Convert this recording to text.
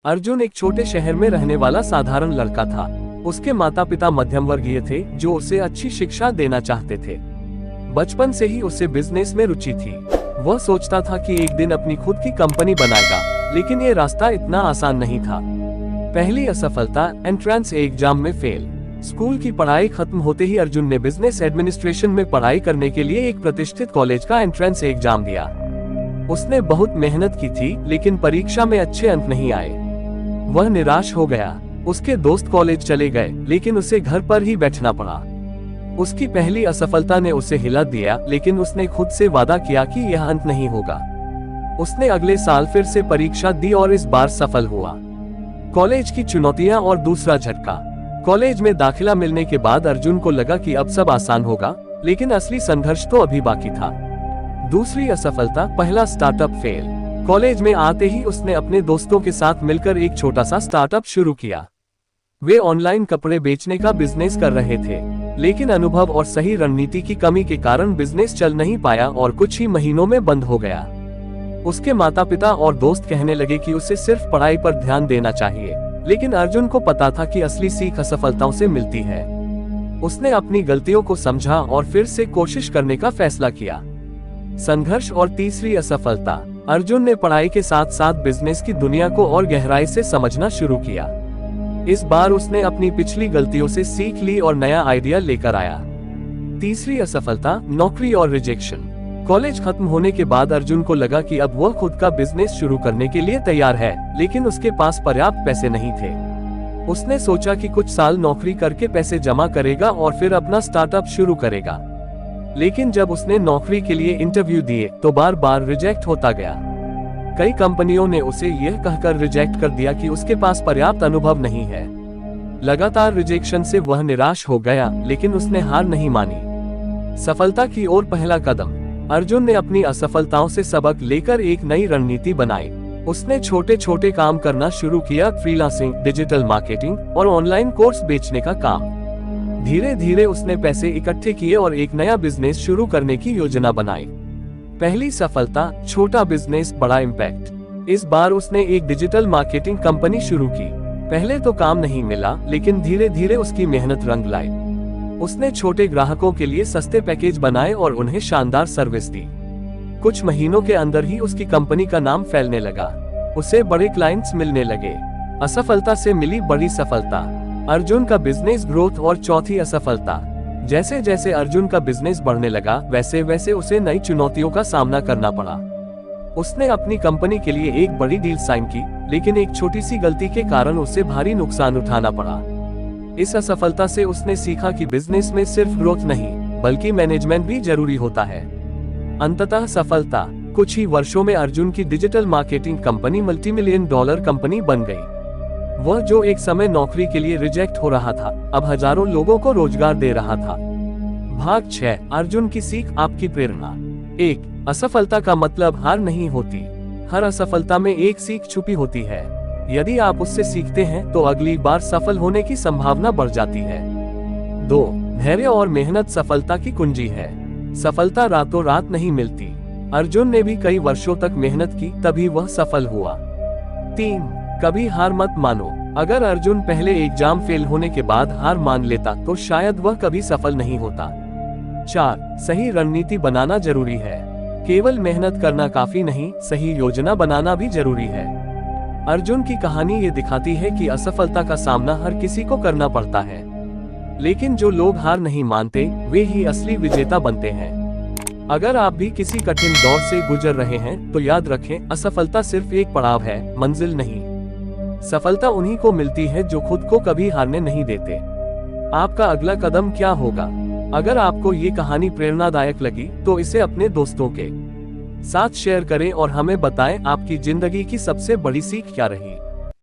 अर्जुन एक छोटे शहर में रहने वाला साधारण लड़का था। उसके माता पिता मध्यम वर्गीय थे जो उसे अच्छी शिक्षा देना चाहते थे। बचपन से ही उसे बिजनेस में रुचि थी। वह सोचता था कि एक दिन अपनी खुद की कंपनी बनाएगा, लेकिन ये रास्ता इतना आसान नहीं था। पहली असफलता, एंट्रेंस एग्जाम में फेल। स्कूल की पढ़ाई खत्म होते ही अर्जुन ने बिजनेस एडमिनिस्ट्रेशन में पढ़ाई करने के लिए एक प्रतिष्ठित कॉलेज का एंट्रेंस एग्जाम दिया। उसने बहुत मेहनत की थी, लेकिन परीक्षा में अच्छे अंक नहीं आए। वह निराश हो गया। उसके दोस्त कॉलेज चले गए, लेकिन उसे घर पर ही बैठना पड़ा। उसकी पहली असफलता ने उसे हिला दिया, लेकिन उसने खुद से वादा किया कि यह अंत नहीं होगा। उसने अगले साल फिर से परीक्षा दी और इस बार सफल हुआ। कॉलेज की चुनौतियां और दूसरा झटका। कॉलेज में दाखिला मिलने के बाद अर्जुन को लगा कि अब सब आसान होगा, लेकिन असली संघर्ष तो अभी बाकी था। दूसरी असफलता, पहला स्टार्टअप फेल। कॉलेज में आते ही उसने अपने दोस्तों के साथ मिलकर एक छोटा सा स्टार्टअप शुरू किया। वे ऑनलाइन कपड़े बेचने का बिजनेस कर रहे थे, लेकिन अनुभव और सही रणनीति की कमी के कारण बिजनेस चल नहीं पाया और कुछ ही महीनों में बंद हो गया। उसके माता पिता और दोस्त कहने लगे कि उसे सिर्फ पढ़ाई पर ध्यान देना चाहिए, लेकिन अर्जुन को पता था कि असली सीख असफलताओं से मिलती है। उसने अपनी गलतियों को समझा और फिर से कोशिश करने का फैसला किया। संघर्ष और तीसरी असफलता, अर्जुन ने पढ़ाई के साथ साथ बिजनेस की दुनिया को और गहराई से समझना शुरू किया। इस बार उसने अपनी पिछली गलतियों से सीख ली और नया आइडिया लेकर आया। तीसरी असफलता, नौकरी और रिजेक्शन। कॉलेज खत्म होने के बाद अर्जुन को लगा कि अब वह खुद का बिजनेस शुरू करने के लिए तैयार है, लेकिन उसके पास पर्याप्त पैसे नहीं थे। उसने सोचा कि कुछ साल नौकरी करके पैसे जमा करेगा और फिर अपना स्टार्टअप शुरू करेगा। लेकिन जब उसने नौकरी के लिए इंटरव्यू दिए तो बार बार रिजेक्ट होता गया। कई कंपनियों ने उसे यह कहकर रिजेक्ट कर दिया कि उसके पास पर्याप्त अनुभव नहीं है। लगातार रिजेक्शन से वह निराश हो गया, लेकिन उसने हार नहीं मानी। सफलता की ओर पहला कदम। अर्जुन ने अपनी असफलताओं से सबक लेकर एक नई रणनीति बनाई। उसने छोटे छोटे काम करना शुरू किया, फ्रीलांसिंग, डिजिटल मार्केटिंग और ऑनलाइन कोर्स बेचने का काम। धीरे धीरे उसने पैसे इकट्ठे किए और एक नया बिजनेस शुरू करने की योजना बनाई। पहली सफलता, छोटा बिजनेस बड़ा इम्पैक्ट। इस बार उसने एक डिजिटल मार्केटिंग कंपनी शुरू की। पहले तो काम नहीं मिला, लेकिन धीरे धीरे उसकी मेहनत रंग लाई। उसने छोटे ग्राहकों के लिए सस्ते पैकेज बनाए और उन्हें शानदार सर्विस दी। कुछ महीनों के अंदर ही उसकी कंपनी का नाम फैलने लगा। उसे बड़े क्लाइंट्स मिलने लगे। असफलता से मिली बड़ी सफलता, अर्जुन का बिजनेस ग्रोथ और चौथी असफलता। जैसे जैसे अर्जुन का बिजनेस बढ़ने लगा, वैसे वैसे उसे नई चुनौतियों का सामना करना पड़ा। उसने अपनी कंपनी के लिए एक बड़ी डील साइन की, लेकिन एक छोटी सी गलती के कारण उसे भारी नुकसान उठाना पड़ा। इस असफलता से उसने सीखा कि बिजनेस में सिर्फ ग्रोथ नहीं, बल्कि मैनेजमेंट भी जरूरी होता है। अंततः सफलता, कुछ ही वर्षों में अर्जुन की digital marketing company multimillion dollar company बन गई। वह जो एक समय नौकरी के लिए रिजेक्ट हो रहा था, अब हजारों लोगों को रोजगार दे रहा था। भाग 6, अर्जुन की सीख, आपकी प्रेरणा। 1, असफलता का मतलब हार नहीं होती। हर असफलता में एक सीख छुपी होती है। यदि आप उससे सीखते हैं तो अगली बार सफल होने की संभावना बढ़ जाती है। 2, धैर्य और मेहनत सफलता की कुंजी है। सफलता रातों रात नहीं मिलती। अर्जुन ने भी कई वर्षों तक मेहनत की, तभी वह सफल हुआ। 3, कभी हार मत मानो। अगर अर्जुन पहले एग्जाम फेल होने के बाद हार मान लेता तो शायद वह कभी सफल नहीं होता। 4, सही रणनीति बनाना जरूरी है। केवल मेहनत करना काफी नहीं, सही योजना बनाना भी जरूरी है। अर्जुन की कहानी ये दिखाती है कि असफलता का सामना हर किसी को करना पड़ता है, लेकिन जो लोग हार नहीं मानते वे ही असली विजेता बनते हैं। अगर आप भी किसी कठिन दौर से गुजर रहे हैं तो याद रखें, असफलता सिर्फ एक पड़ाव है, मंजिल नहीं। सफलता उन्हीं को मिलती है जो खुद को कभी हारने नहीं देते। आपका अगला कदम क्या होगा? अगर आपको ये कहानी प्रेरणादायक लगी तो इसे अपने दोस्तों के साथ शेयर करें और हमें बताएं आपकी जिंदगी की सबसे बड़ी सीख क्या रही।